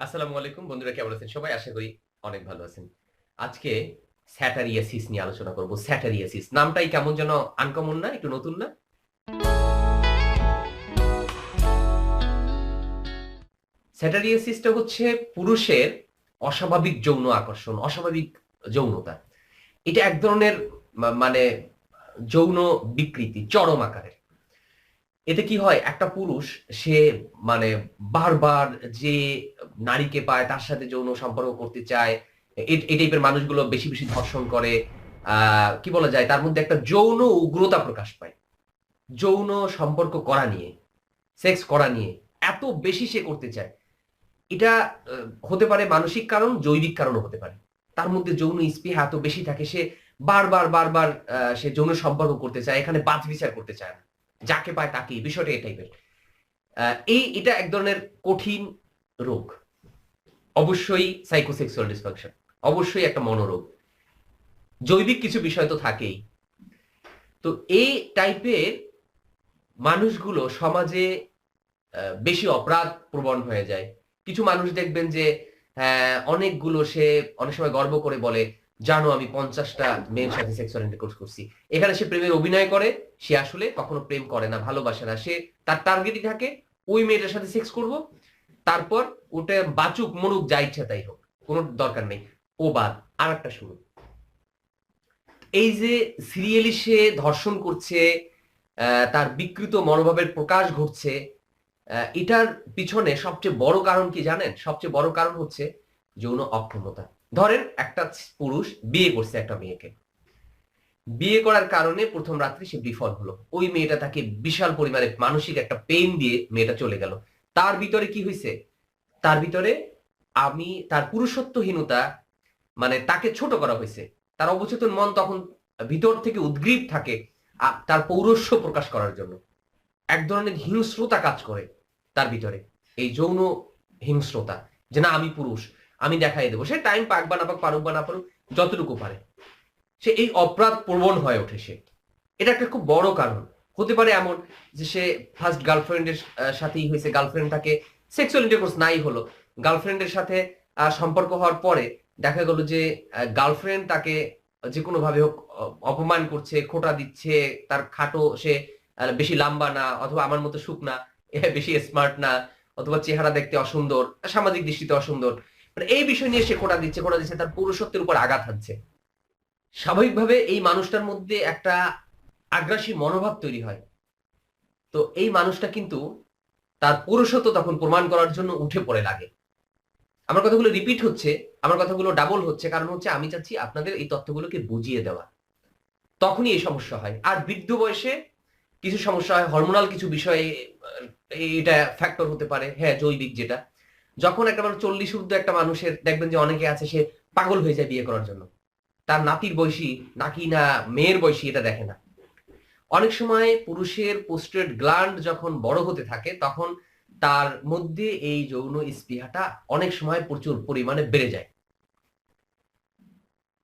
আসসালামু আলাইকুম বন্ধুরা, কেমন আছেন সবাই? আশা করি অনেক ভালো আছেন। আজকে স্যাটারিয়াসিস নিয়ে আলোচনা করব। স্যাটারিয়াসিস নামটাই কেমন যেন আনকমন না? একটু নতুন না? স্যাটারিয়াসিসটা হচ্ছে পুরুষের অস্বাভাবিক যৌন আকর্ষণ, অস্বাভাবিক যৌনতা। এটা এক ধরনের মানে যৌন বিকৃতি চরম আকারের। এতে কি হয়? একটা পুরুষ সে মানে বারবার যে নারীকে পায় তার সাথে যৌন সম্পর্ক করতে চায়। এই টাইপের মানুষগুলো বেশি, বেশি ধর্ষণ করে। আ কি বলা যায়? তার মধ্যে একটা যৌন উগ্রতা প্রকাশ পায়। যৌন সম্পর্ক করা নিয়ে, সেক্স করা নিয়ে এত বেশি সে করতে চায়। এটা আ হতে পারে মানসিক কারণ, জৈবিক কারণও হতে পারে। তার মধ্যে যৌন স্পৃহা এত বেশি থাকে সে বারবার সে যৌন সম্পর্ক করতে চায়। এখানে বাছবিচার করতে চায় না। যাকে পায় তাকেই। বিষয়টা এই টাইপের। আ এটা এক ধরনের কঠিন রোগ। অবশ্যই সাইকোসেক্সুয়াল ডিসফাংশন। অবশ্যই একটা মনোরোগ। জৈবিক কিছু বিষয় তো থাকেই। তো এই টাইপের মানুষগুলো সমাজে বেশি অপরাধ প্রবণ হয়ে যায়। কিছু মানুষ দেখবেন যে অনেকগুলো সে অনেক সময় গর্ব করে বলে, "জানো আমি ৫০ টা মেয়ের সাথে সেক্সুয়াল ইন্টারকোর্স করছি।" এখানে সে প্রেমের অভিনয় করে, সে আসলে কখনো প্রেম করে না, ভালোবাসে না। সে তার টার্গেটই থাকে ওই মেয়েটার সাথে সেক্স করব। তারপর ওটা বাঁচুক মরুক যা ইচ্ছা তাই হোক। কোন দরকার নেই। ও বাদ। আরেকটা শুনুন। এই যে সিরিয়ালি সে ধর্ষণ করছে, তার বিকৃত মনোভাবের প্রকাশ ঘটছে, এটার পিছনে সবচেয়ে বড় কারণ কি জানেন? সবচেয়ে বড় কারণ হচ্ছে যৌন অক্ষমতা। ধরেন একটা পুরুষ বিয়ে করছে একটা মেয়েকে। বিয়ে করার কারণে ১ম রাত্রে সে বিফল হলো। ওই মেয়েটা তাকে বিশাল পরিমাণে মানসিক একটা পেইন দিয়ে মেয়েটা চলে গেল। তার ভিতরে কি হইছে? তার ভিতরে তার পুরুষত্বহীনতা, মানে তাকে ছোট করা হইছে। তার অবচেতন মন তখন ভিতর থেকে উদগ্রীব থাকে তার পৌরুষ প্রকাশ করার জন্য। এক ধরনের হিংস্রতা কাজ করে তার ভিতরে। এই যৌন হিংস্রতা। যে না আমি পুরুষ, আমি দেখাই দেব। সে টাইম পাক বা না পাক, পারুক বা না পারুক, যতটুকু পারে। সে এই অপরাধ প্রবণ হয়ে ওঠে সে। এটা একটা খুব বড় কারণ। হতে পারে এমন যে সে ফার্স্ট গার্লফ্রেন্ডের সাথেই হইছে, গার্লফ্রেন্ড তাকে সেক্সুয়াল ইন্টারকোর্স নাই হলো। গার্লফ্রেন্ডের সাথে সম্পর্ক হওয়ার পরে দেখা গেল যে গার্লফ্রেন্ড তাকে যেকোনোভাবে হোক অপমান করছে, খোঁটা দিচ্ছে, তার খাটো সে বেশি লাম্বা না, অথবা আমার মতো শুকনা, বেশি স্মার্ট না, অথবা চেহারা দেখতে অসুন্দর, সামাজিক দৃষ্টিতে অসুন্দর। মানে এই বিষয় নিয়ে সে খোঁটা দিচ্ছে, তার পুরুষত্বের উপর আঘাত হানছে। স্বাভাবিকভাবে এই মানুষটার মধ্যে একটা আগ্রাসী মনোভাব তৈরি হয়। তো এই মানুষটা কিন্তু তার পুরুষত্ব তখন প্রমাণ করার জন্য উঠে পড়ে লাগে। আমার কথাগুলো রিপিট হচ্ছে, আমার কথাগুলো ডাবল হচ্ছে, কারণ হচ্ছে আমি চাচ্ছি আপনাদের এই তথ্যগুলোকে বুঝিয়ে দেওয়া। তখনই এই সমস্যা হয়। আর বৃদ্ধ বয়সে কিছু সমস্যা হয়, হরমোনাল কিছু বিষয়ে এটা ফ্যাক্টর হতে পারে। হ্যাঁ, জৈবিক যেটা। যখন একেবারে ৪০ ঊর্ধ্ব একটা মানুষের দেখবেন যে অনেকে আছে সে পাগল হয়ে যায় বিয়ে করার জন্য। তার নাতির বয়সী নাকি না মেয়ের বয়সী এটা দেখে না। অনেক সময় পুরুষের পোস্টেড গ্ল্যান্ড যখন বড় হতে থাকে তখন তার মধ্যে এই যৌন স্পৃহাটা অনেক সময় প্রচুর পরিমাণে বেড়ে যায়।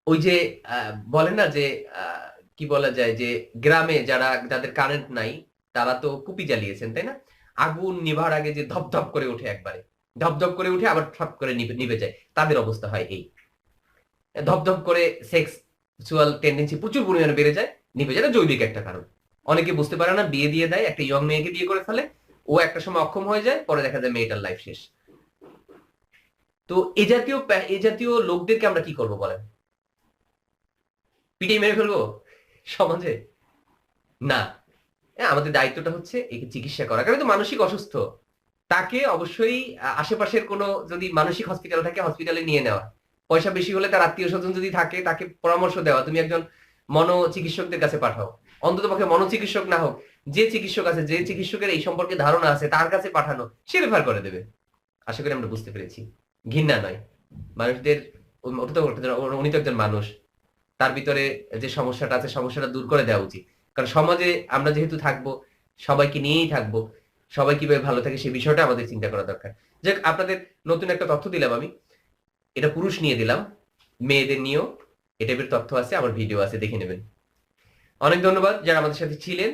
ওই যে বলে না যে আ কি বলা যায় যে গ্রামে যাদের কারেন্ট নাই তারা তো কুপি জ্বালিয়েছেন, তাই না? আগুন নিভার আগে যে ধপধপ করে ওঠে একবারে। ধপধপ করে উঠে আবার ঠপ করে নিভে যায়। তাদের অবস্থা হয় এই। ধপধপ করে সেক্সুয়াল টেনডেন্সি প্রচুর পরিমাণে বেড়ে যায়, নিভে যায়। এটা জৈবিক একটা কারণ। অনেকে বুঝতে পারে না, বিয়ে দিয়ে দেয়, একটা ইয়ং মেয়েকে বিয়ে করে ফেলে। ও একটা সময় অক্ষম হয়ে যায়, পরে দেখা যায় মেয়েটার লাইফ শেষ। তো এ জাতীয় লোকদেরকে আমরা কি করব বলেন? পিটিয়ে মেরে ফেলবো সমাজে? না। আমাদের দায়িত্বটা হচ্ছে একে চিকিৎসা করা। কারণ তো মানসিক অসুস্থ। তাকে অবশ্যই আশেপাশের কোনো যদি মানসিক হসপিটাল থাকে হসপিটালে নিয়ে নেওয়া। পয়সা বেশি হলে তার আত্মীয়স্বজন যদি থাকে তাকে পরামর্শ দেওয়া। তুমি একজন মনোচিকিৎসকদের কাছে পাঠাও। অন্ততপক্ষে মনোচিকিৎসক না হোক, যে চিকিৎসক আছে, যে চিকিৎসকের এই সম্পর্কে ধারণা আছে তার কাছে পাঠানো। সে রেফার করে দেবে। আশা করি আমরা বুঝতে পেরেছি। ঘৃণা নয়। মানুষদের ওটা তো উনি তো একজন মানুষ। তার ভিতরে যে সমস্যাটা আছে সমস্যাটা দূর করে দেওয়া উচিত। কারণ সমাজে আমরা যেহেতু থাকবো, সবাইকে নিয়েই থাকবো। সবাই কিভাবে ভালো থাকে সে বিষয়টা আমাদের চিন্তা করা দরকার। যাক, আপনাদের নতুন একটা তথ্য দিলাম আমি। এটা পুরুষ নিয়ে দিলাম। মেয়েদের নিয়েও এ টাইপের তথ্য আছে, আমার ভিডিও আছে, দেখে নেবেন। অনেক ধন্যবাদ যারা আমাদের সাথে ছিলেন।